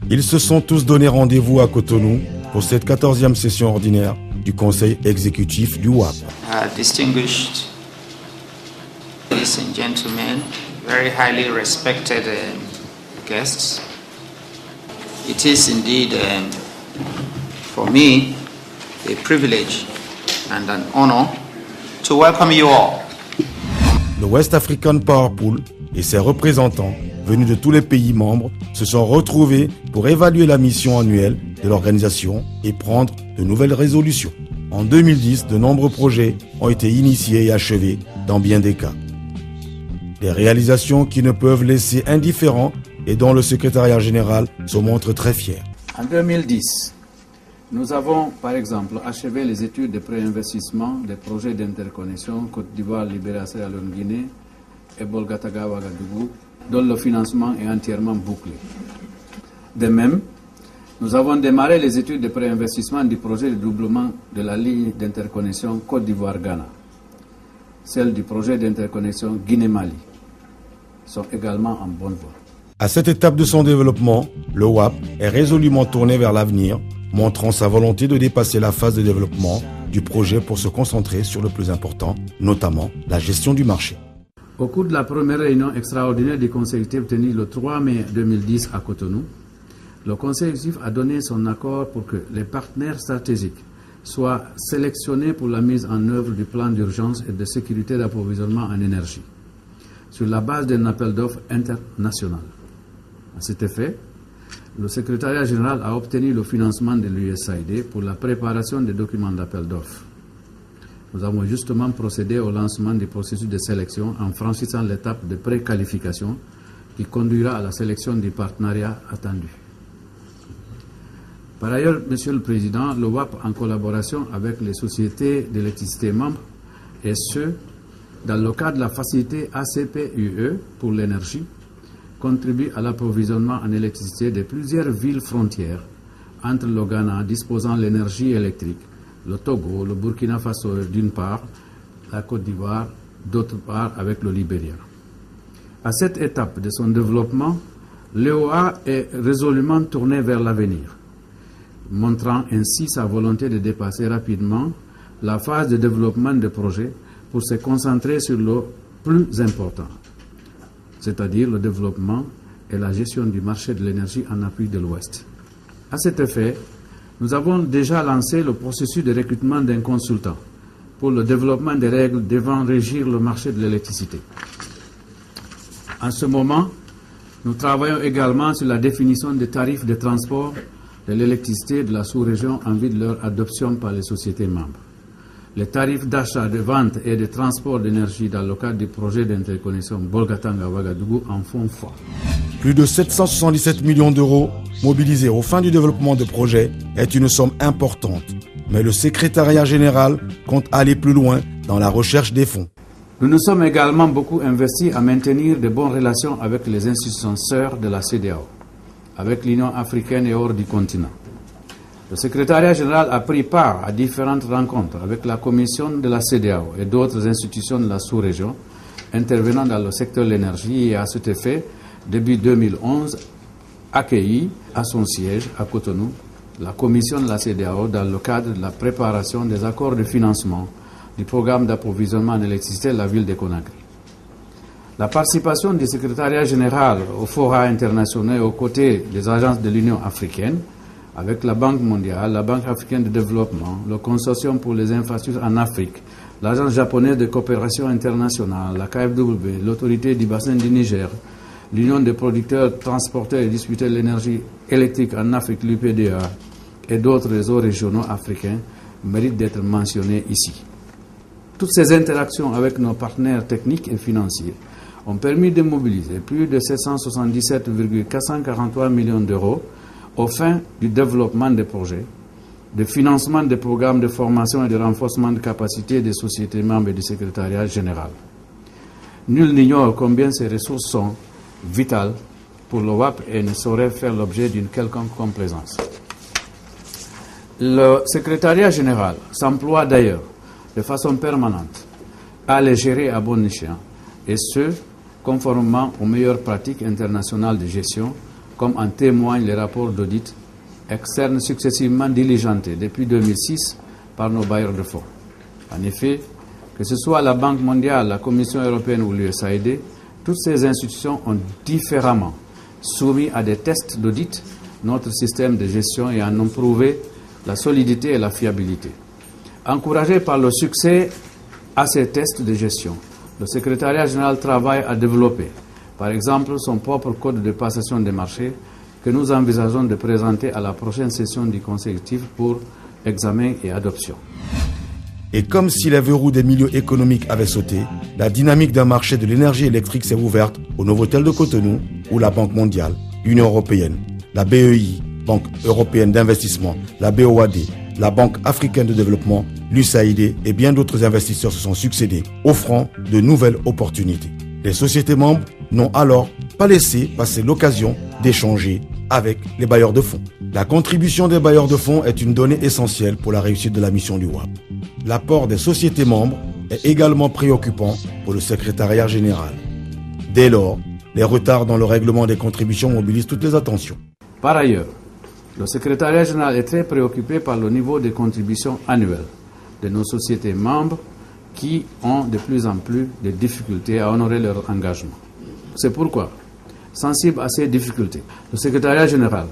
Ils se sont tous donné rendez-vous à Cotonou pour cette 14e session ordinaire du Conseil exécutif du WAP. Distinguished ladies and gentlemen, very highly respected guests, it is indeed for me a privilege and an honor to welcome you all. Le West African Power Pool et ses représentants venus de tous les pays membres se sont retrouvés pour évaluer la mission annuelle de l'organisation et prendre de nouvelles résolutions. En 2010, de nombreux projets ont été initiés et achevés dans bien des cas. Des réalisations qui ne peuvent laisser indifférents et dont le secrétariat général se montre très fier. En 2010, nous avons par exemple achevé les études de pré-investissement des projets d'interconnexion Côte d'Ivoire, Libération et Guinée et Bolgatanga-Ouagadougou, dont le financement est entièrement bouclé. De même, nous avons démarré les études de pré-investissement du projet de doublement de la ligne d'interconnexion Côte d'Ivoire-Ghana. Celles du projet d'interconnexion Guinée-Mali sont également en bonne voie. À cette étape de son développement, le WAP est résolument tourné vers l'avenir, montrant sa volonté de dépasser la phase de développement du projet pour se concentrer sur le plus important, notamment la gestion du marché. Au cours de la première réunion extraordinaire du Conseil exécutif tenue le 3 mai 2010 à Cotonou, le Conseil exécutif a donné son accord pour que les partenaires stratégiques soient sélectionnés pour la mise en œuvre du plan d'urgence et de sécurité d'approvisionnement en énergie, sur la base d'un appel d'offres international. À cet effet, le secrétariat général a obtenu le financement de l'USAID pour la préparation des documents d'appel d'offres. Nous avons justement procédé au lancement du processus de sélection en franchissant l'étape de préqualification qui conduira à la sélection du partenariat attendu. Par ailleurs, Monsieur le Président, le WAP, en collaboration avec les sociétés d'électricité membres, et ce, dans le cadre de la facilité ACP-UE pour l'énergie, contribue à l'approvisionnement en électricité de plusieurs villes frontières entre le Ghana disposant de l'énergie électrique, le Togo, le Burkina Faso d'une part, la Côte d'Ivoire d'autre part avec le Libéria. À cette étape de son développement, l'EOA est résolument tourné vers l'avenir, montrant ainsi sa volonté de dépasser rapidement la phase de développement de projet pour se concentrer sur le plus important, c'est-à-dire le développement et la gestion du marché de l'énergie en Afrique de l'Ouest. À cet effet, nous avons déjà lancé le processus de recrutement d'un consultant pour le développement des règles devant régir le marché de l'électricité. En ce moment, nous travaillons également sur la définition des tarifs de transport de l'électricité de la sous-région en vue de leur adoption par les sociétés membres. Les tarifs d'achat, de vente et de transport d'énergie dans le cadre du projet d'interconnexion Bolgatanga-Ouagadougou en font foi. Plus de 777 millions d'euros mobilisés aux fins du développement de projets est une somme importante. Mais le secrétariat général compte aller plus loin dans la recherche des fonds. Nous nous sommes également beaucoup investis à maintenir de bonnes relations avec les institutions sœurs de la CEDEAO, avec l'Union africaine et hors du continent. Le secrétariat général a pris part à différentes rencontres avec la commission de la CEDEAO et d'autres institutions de la sous-région intervenant dans le secteur de l'énergie et à cet effet, début 2011, accueilli à son siège à Cotonou la commission de la CEDEAO dans le cadre de la préparation des accords de financement du programme d'approvisionnement en électricité de la ville de Conakry. La participation du secrétariat général au fora international aux côtés des agences de l'Union africaine, avec la Banque mondiale, la Banque africaine de développement, le Consortium pour les infrastructures en Afrique, l'Agence japonaise de coopération internationale, la KfW, l'Autorité du bassin du Niger, l'Union des producteurs, transporteurs et distributeurs de l'énergie électrique en Afrique, l'UPDA, et d'autres réseaux régionaux africains méritent d'être mentionnés ici. Toutes ces interactions avec nos partenaires techniques et financiers ont permis de mobiliser plus de 777,443 millions d'euros aux fins du développement des projets, de financement des programmes de formation et de renforcement de capacité des sociétés membres et du secrétariat général. Nul n'ignore combien ces ressources sont vitales pour le WAP et ne sauraient faire l'objet d'une quelconque complaisance. Le secrétariat général s'emploie d'ailleurs de façon permanente à les gérer à bon escient, et ce, conformément aux meilleures pratiques internationales de gestion, comme en témoignent les rapports d'audit externes successivement diligentés depuis 2006 par nos bailleurs de fonds. En effet, que ce soit la Banque mondiale, la Commission européenne ou l'USAID, toutes ces institutions ont différemment soumis à des tests d'audit notre système de gestion et en ont prouvé la solidité et la fiabilité. Encouragé par le succès à ces tests de gestion, le secrétariat général travaille à développer, par exemple, son propre code de passation des marchés que nous envisageons de présenter à la prochaine session du Conseil exécutif pour examen et adoption. Et comme si les verrous des milieux économiques avaient sauté, la dynamique d'un marché de l'énergie électrique s'est ouverte au Novotel de Cotonou, où la Banque mondiale, l'Union européenne, la BEI, Banque européenne d'investissement, la BOAD, la Banque africaine de développement, l'USAID et bien d'autres investisseurs se sont succédés, offrant de nouvelles opportunités. Les sociétés membres n'ont alors pas laissé passer l'occasion d'échanger avec les bailleurs de fonds. La contribution des bailleurs de fonds est une donnée essentielle pour la réussite de la mission du WAP. L'apport des sociétés membres est également préoccupant pour le secrétariat général. Dès lors, les retards dans le règlement des contributions mobilisent toutes les attentions. Par ailleurs, le secrétariat général est très préoccupé par le niveau des contributions annuelles de nos sociétés membres qui ont de plus en plus de difficultés à honorer leur engagement. C'est pourquoi, sensible à ces difficultés, le secrétariat général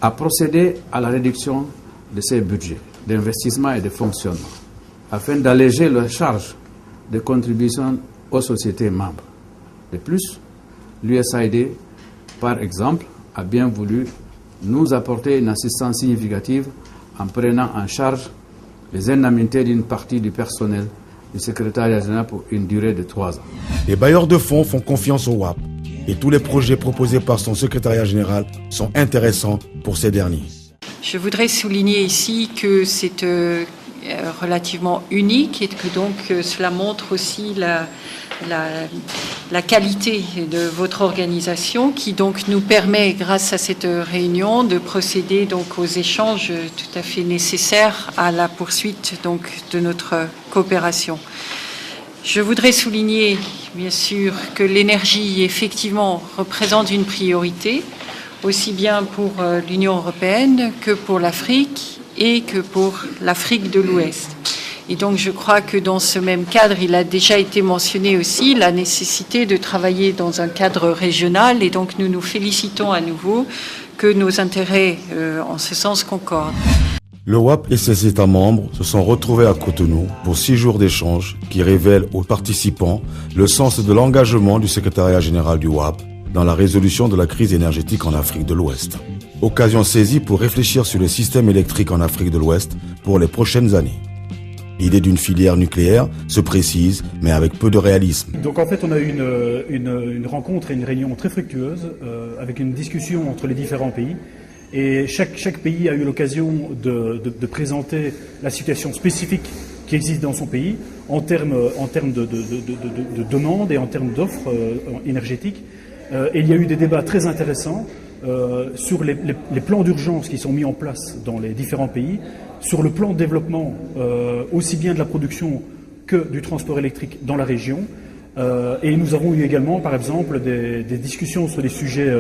a procédé à la réduction de ses budgets d'investissement et de fonctionnement afin d'alléger la charge de contribution aux sociétés membres. De plus, l'USAID, par exemple, a bien voulu nous apporter une assistance significative en prenant en charge les indemnités d'une partie du personnel du secrétariat général pour une durée de 3 ans. Les bailleurs de fonds font confiance au WAP et tous les projets proposés par son secrétariat général sont intéressants pour ces derniers. Je voudrais souligner ici que c'est relativement unique et que donc cela montre aussi la qualité de votre organisation qui donc nous permet, grâce à cette réunion, de procéder donc aux échanges tout à fait nécessaires à la poursuite donc de notre coopération. Je voudrais souligner, bien sûr, que l'énergie, effectivement, représente une priorité, aussi bien pour l'Union européenne que pour l'Afrique et que pour l'Afrique de l'Ouest. Et donc, je crois que dans ce même cadre, il a déjà été mentionné aussi la nécessité de travailler dans un cadre régional. Et donc, nous nous félicitons à nouveau que nos intérêts, en ce sens, concordent. Le WAP et ses États membres se sont retrouvés à Cotonou pour 6 jours d'échange qui révèlent aux participants le sens de l'engagement du secrétariat général du WAP dans la résolution de la crise énergétique en Afrique de l'Ouest. Occasion saisie pour réfléchir sur le système électrique en Afrique de l'Ouest pour les prochaines années. L'idée d'une filière nucléaire se précise, mais avec peu de réalisme. Donc en fait, on a eu une rencontre et une réunion très fructueuse avec une discussion entre les différents pays. Et chaque pays a eu l'occasion de présenter la situation spécifique qui existe dans son pays en termes de demande et en termes d'offres énergétiques. Et il y a eu des débats très intéressants sur les plans d'urgence qui sont mis en place dans les différents pays, sur le plan de développement aussi bien de la production que du transport électrique dans la région. Et nous avons eu également, par exemple, des discussions sur des sujets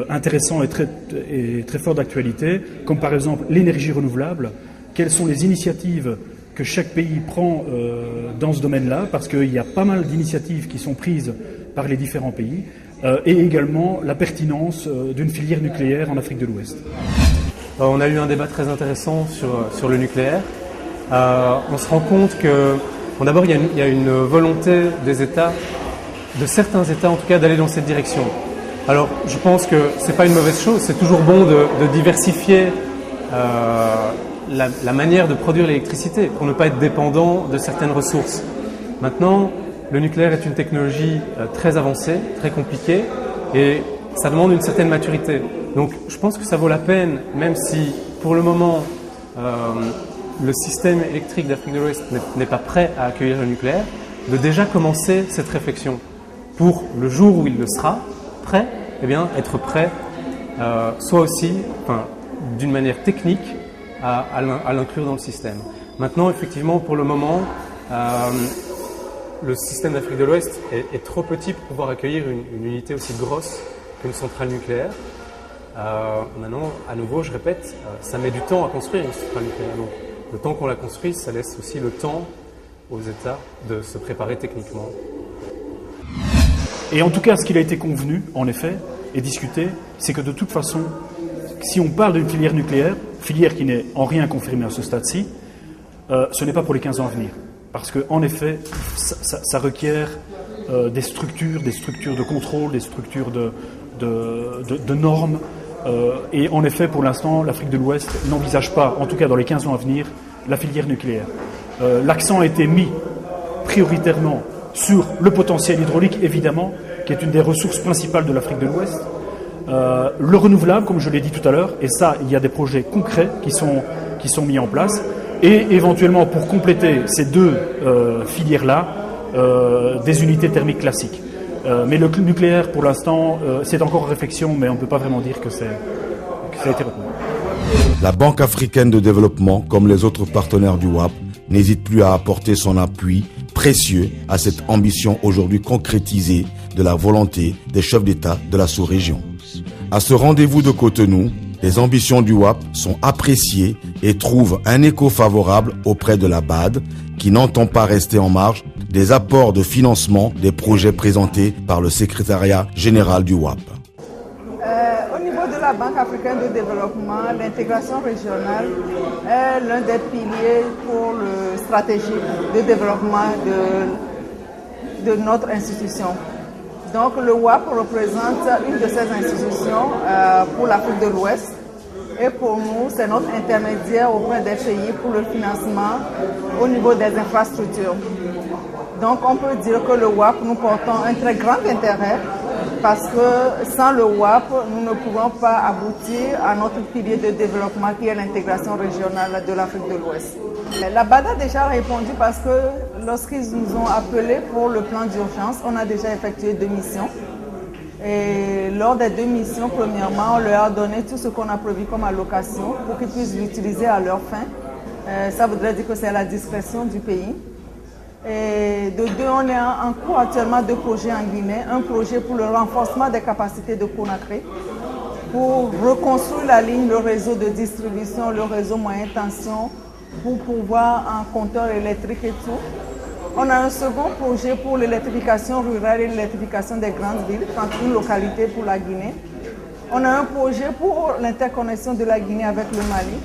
intéressants et très forts d'actualité, comme par exemple l'énergie renouvelable. Quelles sont les initiatives que chaque pays prend dans ce domaine-là, parce qu'il y a pas mal d'initiatives qui sont prises par les différents pays, et également la pertinence d'une filière nucléaire en Afrique de l'Ouest. On a eu un débat très intéressant sur le nucléaire. On se rend compte que, bon, d'abord, il y a une volonté des États, de certains États en tout cas, d'aller dans cette direction. Alors, je pense que c'est pas une mauvaise chose. C'est toujours bon de diversifier la manière de produire l'électricité pour ne pas être dépendant de certaines ressources. Maintenant, le nucléaire est une technologie très avancée, très compliquée, et ça demande une certaine maturité. Donc, je pense que ça vaut la peine, même si pour le moment le système électrique d'Afrique de l'Ouest n'est pas prêt à accueillir le nucléaire, de déjà commencer cette réflexion pour le jour où il le sera prêt, eh bien, être prêt, soit aussi, d'une manière technique, à l'inclure dans le système. Maintenant, effectivement, pour le moment, le système d'Afrique de l'Ouest est trop petit pour pouvoir accueillir une unité aussi grosse qu'une centrale nucléaire. Maintenant, à nouveau, je répète, ça met du temps à construire une centrale nucléaire. Donc, le temps qu'on la construise, ça laisse aussi le temps aux États de se préparer techniquement. Et en tout cas, ce qu'il a été convenu, en effet, et discuté, c'est que de toute façon, si on parle d'une filière nucléaire, filière qui n'est en rien confirmée à ce stade-ci, ce n'est pas pour les 15 ans à venir. Parce qu'en effet, ça requiert des structures de contrôle, des structures de normes. Et en effet, pour l'instant, l'Afrique de l'Ouest n'envisage pas, en tout cas dans les 15 ans à venir, la filière nucléaire. L'accent a été mis prioritairement sur le potentiel hydraulique, évidemment, qui est une des ressources principales de l'Afrique de l'Ouest. Le renouvelable, comme je l'ai dit tout à l'heure, et ça, il y a des projets concrets qui sont mis en place. Et éventuellement, pour compléter ces deux filières-là, des unités thermiques classiques. Mais le nucléaire, pour l'instant, c'est encore en réflexion, mais on ne peut pas vraiment dire que ça a été retenu. La Banque africaine de développement, comme les autres partenaires du WAP, n'hésite plus à apporter son appui précieux à cette ambition aujourd'hui concrétisée de la volonté des chefs d'État de la sous-région. À ce rendez-vous de Cotonou, les ambitions du WAP sont appréciées et trouvent un écho favorable auprès de la BAD, qui n'entend pas rester en marge des apports de financement des projets présentés par le secrétariat général du WAP. Au niveau de la Banque africaine de développement, l'intégration régionale est l'un des piliers pour la stratégie de développement de notre institution. Donc le WAP représente une de ces institutions pour l'Afrique de l'Ouest. Et pour nous, c'est notre intermédiaire auprès des pays pour le financement au niveau des infrastructures. Donc on peut dire que le WAP, nous portons un très grand intérêt parce que sans le WAP, nous ne pourrons pas aboutir à notre pilier de développement qui est l'intégration régionale de l'Afrique de l'Ouest. La BAD a déjà répondu parce que lorsqu'ils nous ont appelés pour le plan d'urgence, on a déjà effectué 2 missions. Et lors des 2 missions, premièrement, on leur a donné tout ce qu'on a prévu comme allocation pour qu'ils puissent l'utiliser à leur fin. Ça voudrait dire que c'est à la discrétion du pays. Et de 2, on est en cours actuellement de projets en Guinée. Un projet pour le renforcement des capacités de Conakry, pour reconstruire la ligne, le réseau de distribution, le réseau moyenne tension, pour pouvoir un compteur électrique et tout. On a un second projet pour l'électrification rurale et l'électrification des grandes villes, 31 localités pour la Guinée. On a un projet pour l'interconnexion de la Guinée avec le Mali.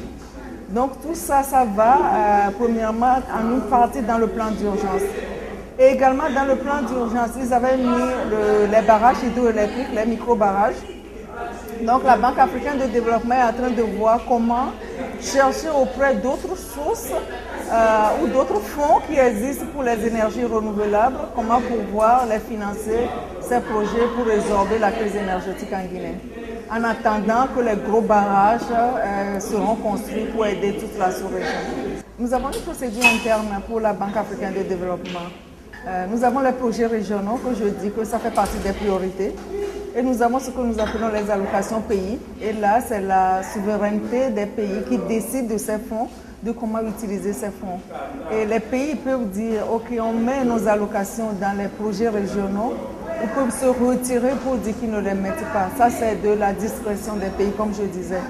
Donc tout ça, ça va premièrement en une partie dans le plan d'urgence. Et également dans le plan d'urgence, ils avaient mis les barrages hydroélectriques, les micro-barrages. Donc la Banque africaine de développement est en train de voir comment chercher auprès d'autres sources ou d'autres fonds qui existent pour les énergies renouvelables, comment pouvoir les financer, ces projets pour résorber la crise énergétique en Guinée. En attendant que les gros barrages seront construits pour aider toute la sous-région. Nous avons une procédure interne pour la Banque africaine de développement. Nous avons les projets régionaux, que je dis que ça fait partie des priorités. Et nous avons ce que nous appelons les allocations pays. Et là, c'est la souveraineté des pays qui décident de ces fonds, de comment utiliser ces fonds. Et les pays peuvent dire, OK, on met nos allocations dans les projets régionaux, ou peuvent se retirer pour dire qu'ils ne les mettent pas. Ça, c'est de la discrétion des pays, comme je disais.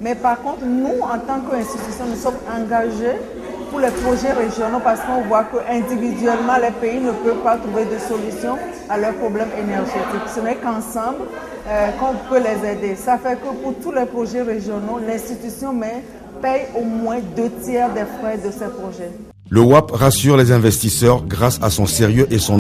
Mais par contre, nous, en tant qu'institution, nous sommes engagés pour les projets régionaux parce qu'on voit qu'individuellement, les pays ne peuvent pas trouver de solution à leurs problèmes énergétiques. Ce n'est qu'ensemble qu'on peut les aider. Ça fait que pour tous les projets régionaux, l'institution paye au moins 2 tiers des frais de ces projets. Le WAP rassure les investisseurs grâce à son sérieux et son